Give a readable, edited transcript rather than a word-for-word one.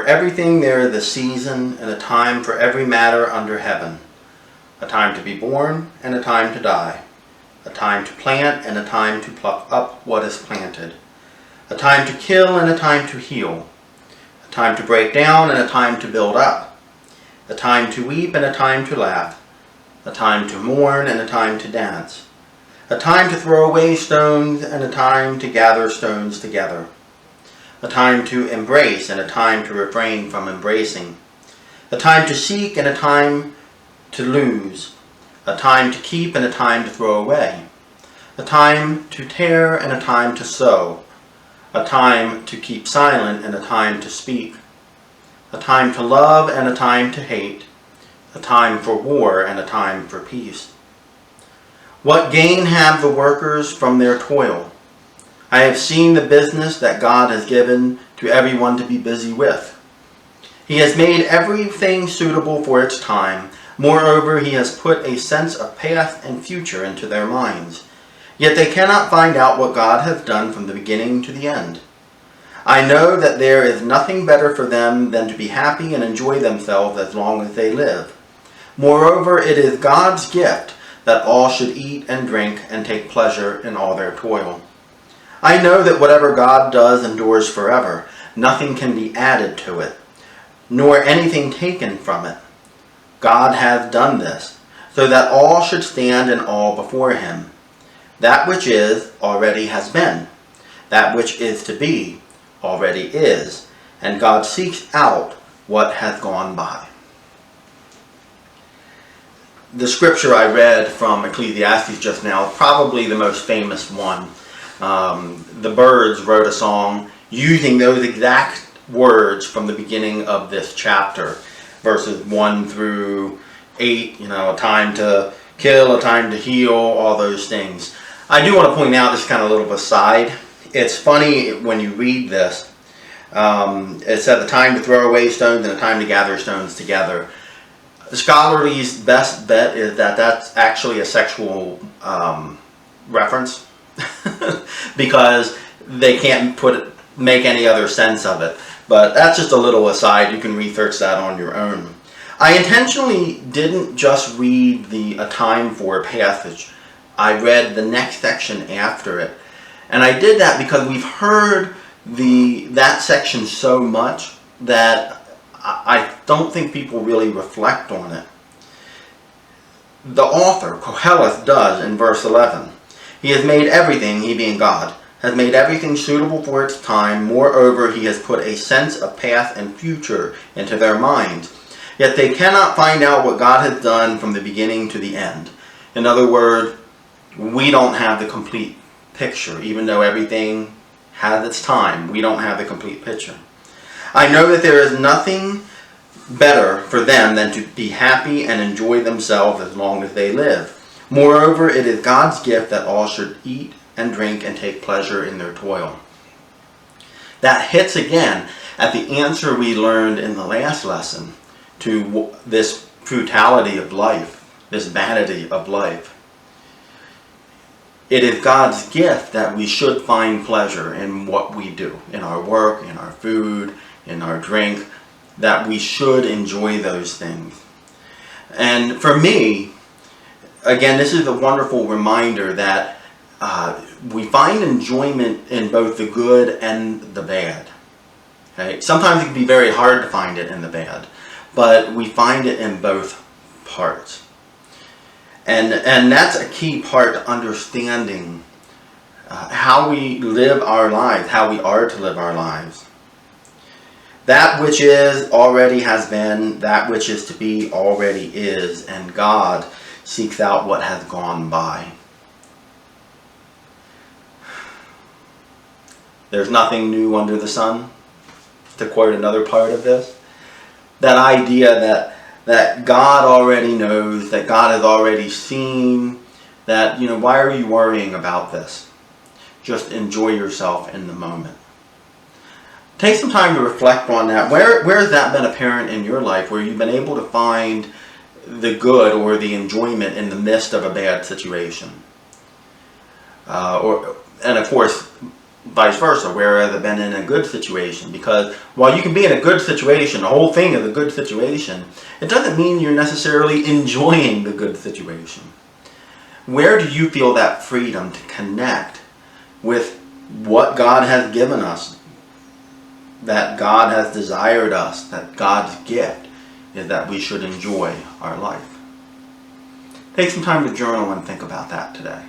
For everything there is a season and a time for every matter under heaven, a time to be born and a time to die, a time to plant and a time to pluck up what is planted, a time to kill and a time to heal, a time to break down and a time to build up, a time to weep and a time to laugh, a time to mourn and a time to dance, a time to throw away stones and a time to gather stones together, a time to embrace and a time to refrain from embracing, a time to seek and a time to lose, a time to keep and a time to throw away, a time to tear and a time to sow, a time to keep silent and a time to speak, a time to love and a time to hate, a time for war and a time for peace. What gain have the workers from their toil? I have seen the business that God has given to everyone to be busy with. He has made everything suitable for its time. Moreover, he has put a sense of past and future into their minds. Yet they cannot find out what God has done from the beginning to the end. I know that there is nothing better for them than to be happy and enjoy themselves as long as they live. Moreover, it is God's gift that all should eat and drink and take pleasure in all their toil. I know that whatever God does endures forever. Nothing can be added to it, nor anything taken from it. God has done this, so that all should stand in awe before him. That which is already has been. That which is to be already is. And God seeks out what has gone by. The scripture I read from Ecclesiastes just now is probably the most famous one. The Byrds wrote a song using those exact words from the beginning of this chapter. Verses 1 through 8, a time to kill, a time to heal, all those things. I do want to point out, this is kind of a little aside. It's funny when you read this. It said a time to throw away stones and a time to gather stones together. The scholarly's best bet is that that's actually a sexual reference because they can't make any other sense of it. But that's just a little aside. You can research that on your own. I intentionally didn't just read a time for passage. I read the next section after it. And I did that because we've heard that section so much that I don't think people really reflect on it. The author, Koheleth, does in verse 11. He has made everything, he being God, has made everything suitable for its time. Moreover, he has put a sense of past and future into their minds. Yet they cannot find out what God has done from the beginning to the end. In other words, we don't have the complete picture. Even though everything has its time, we don't have the complete picture. I know that there is nothing better for them than to be happy and enjoy themselves as long as they live. Moreover, it is God's gift that all should eat and drink and take pleasure in their toil. That hits again at the answer we learned in the last lesson to this brutality of life, this vanity of life. It is God's gift that we should find pleasure in what we do, in our work, in our food, in our drink, that we should enjoy those things. And for me, again, this is a wonderful reminder that we find enjoyment in both the good and the bad. Okay? Sometimes it can be very hard to find it in the bad, but we find it in both parts. And that's a key part to understanding how we live our lives, how we are to live our lives. That which is already has been, that which is to be already is, and God seeks out what has gone by. There's nothing new under the sun, to quote another part of this. That idea that God already knows, that God has already seen, that, why are you worrying about this? Just enjoy yourself in the moment. Take some time to reflect on that. Where has that been apparent in your life, where you've been able to find the good or the enjoyment in the midst of a bad situation? And of course, vice versa. Where have I been in a good situation? Because while you can be in a good situation, the whole thing is a good situation, it doesn't mean you're necessarily enjoying the good situation. Where do you feel that freedom to connect with what God has given us, that God has desired us, that God's gift is that we should enjoy our life? Take some time to journal and think about that today.